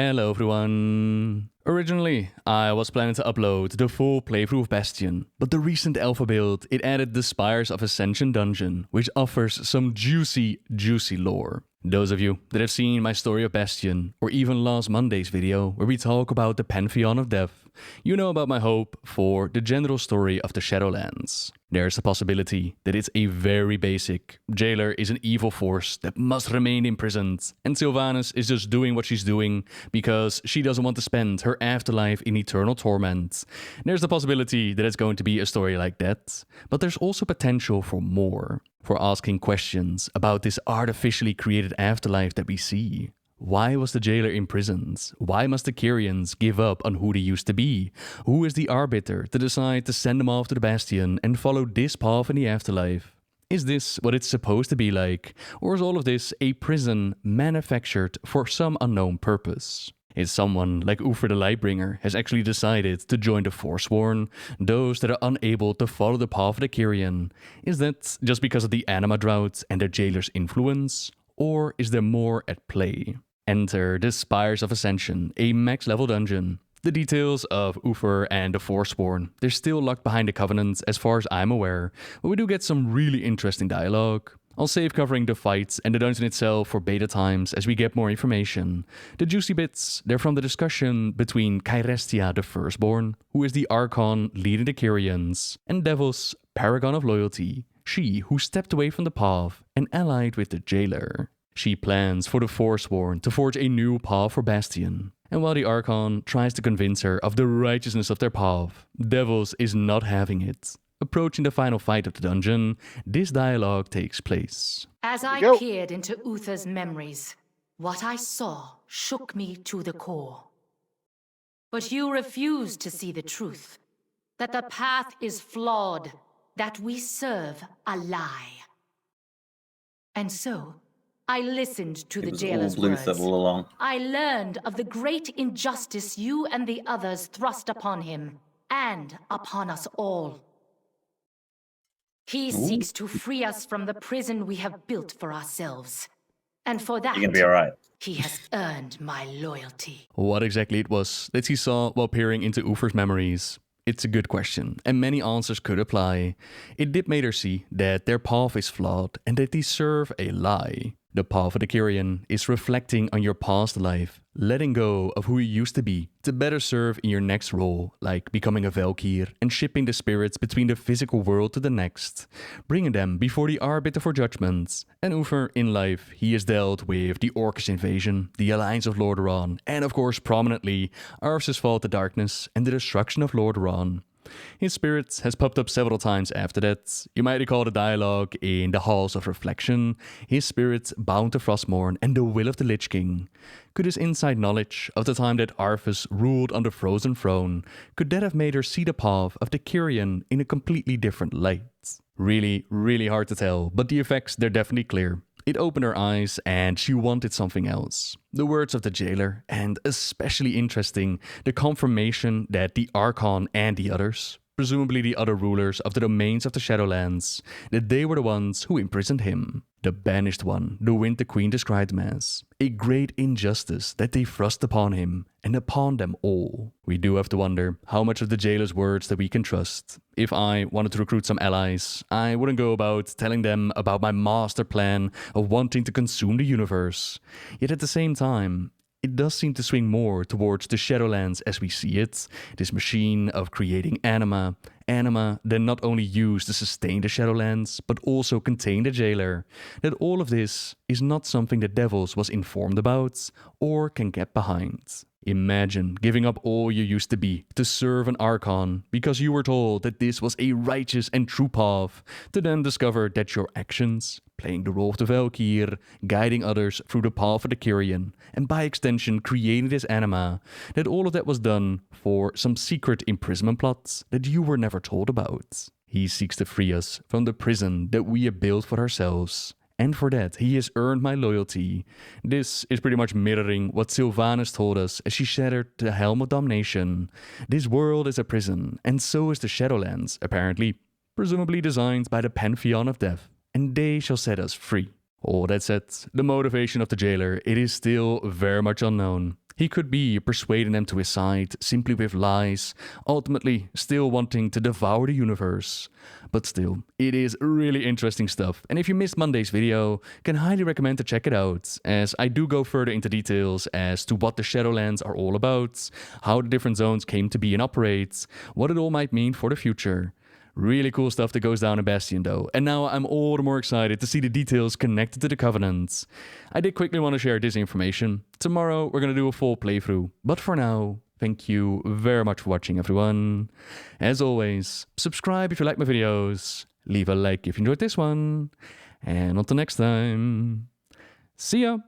Hello everyone! Originally, I was planning to upload the full playthrough of Bastion, but the recent alpha build, it added the Spires of Ascension dungeon, which offers some juicy lore. Those of you that have seen my story of Bastion, or even last Monday's video where we talk about the Pantheon of Death, you know about my hope for the general story of the Shadowlands. There's a possibility that it's a very basic jailer is an evil force that must remain imprisoned, and Sylvanas is just doing what she's doing because she doesn't want to spend her afterlife in eternal torment. There's the possibility that it's going to be a story like that, but there's also potential for more, for asking questions about this artificially created afterlife that we see. Why was the jailer imprisoned? Why must the kyrians give up on who they used to be? Who is the arbiter to decide to send them off to the Bastion and follow this path in the afterlife? Is this what it's supposed to be like? Or is all of this a prison manufactured for some unknown purpose? Is someone like Uther the Lightbringer has actually decided to join the Forsworn, those that are unable to follow the path of the Kyrian? Is that just because of the anima drought and their jailer's influence? Or is there more at play? Enter the Spires of Ascension, a max level dungeon. The details of Uther and the Forsworn, they're still locked behind the Covenant as far as I'm aware, but we do get some really interesting dialogue. I'll save covering the fights and the dungeon itself for beta times as we get more information. The juicy bits, they're from the discussion between Kyrestia the Firstborn, who is the Archon leading the Kyrians, and Devos, Paragon of Loyalty, she who stepped away from the path and allied with the jailer. She plans for the Forsworn to forge a new path for Bastion, and while the Archon tries to convince her of the righteousness of their path, Devos is not having it. Approaching the final fight of the dungeon, this dialogue takes place. As I peered into Uther's memories, what I saw shook me to the core. But you refuse to see the truth, that the path is flawed, that we serve a lie. And so, I listened to the jailer's words. All along. I learned of the great injustice you and the others thrust upon him, and upon us all. He seeks to free us from the prison we have built for ourselves. And for that, You're gonna be alright. He has earned my loyalty. What exactly it was that he saw while peering into Uther's memories? It's a good question, and many answers could apply. It did make her see that their path is flawed and that they serve a lie. The path of the Kyrian is reflecting on your past life, letting go of who you used to be to better serve in your next role, like becoming a Valkyr and shipping the spirits between the physical world to the next, bringing them before the arbiter for judgment. And Uther, in life, he has dealt with the Orcish invasion, the alliance of Lordaeron, and of course prominently, Arthas' fall to darkness and the destruction of Lordaeron. His spirit has popped up several times after that. You might recall the dialogue in the Halls of Reflection, his spirit bound to Frostmourne and the will of the Lich King. Could his inside knowledge of the time that Arthas ruled on the Frozen Throne, could that have made her see the path of the Kyrian in a completely different light? Really hard to tell, but the effects, they're definitely clear. It opened her eyes and she wanted something else. The words of the jailer, and especially interesting, the confirmation that the Archon and the others, presumably the other rulers of the domains of the Shadowlands, that they were the ones who imprisoned him. The banished one, the Winter Queen described him as. A great injustice that they thrust upon him, and upon them all. We do have to wonder how much of the jailer's words that we can trust. If I wanted to recruit some allies, I wouldn't go about telling them about my master plan of wanting to consume the universe. Yet at the same time, it does seem to swing more towards the Shadowlands as we see it, this machine of creating anima that not only used to sustain the Shadowlands, but also contain the jailer, that all of this is not something that Devos was informed about or can get behind. Imagine giving up all you used to be to serve an Archon because you were told that this was a righteous and true path, to then discover that your actions, playing the role of the Valkyr, guiding others through the path of the Kyrian, and by extension creating this anima, that all of that was done for some secret imprisonment plots that you were never told about. He seeks to free us from the prison that we have built for ourselves. And for that, he has earned my loyalty. This is pretty much mirroring what Sylvanas told us as she shattered the Helm of Damnation. This world is a prison, and so is the Shadowlands, apparently. Presumably designed by the Pantheon of Death, and they shall set us free. All that said, the motivation of the jailer, it is still very much unknown. He could be persuading them to his side simply with lies, ultimately still wanting to devour the universe. But still, it is really interesting stuff, and if you missed Monday's video, can highly recommend to check it out, as I do go further into details as to what the Shadowlands are all about, how the different zones came to be and operate, what it all might mean for the future. Really cool stuff that goes down in Bastion though, and now I'm all the more excited to see the details connected to the Covenant. I did quickly want to share this information. Tomorrow we're going to do a full playthrough, but for now, thank you very much for watching, everyone. As always, subscribe if you like my videos, leave a like if you enjoyed this one, and until next time, see ya!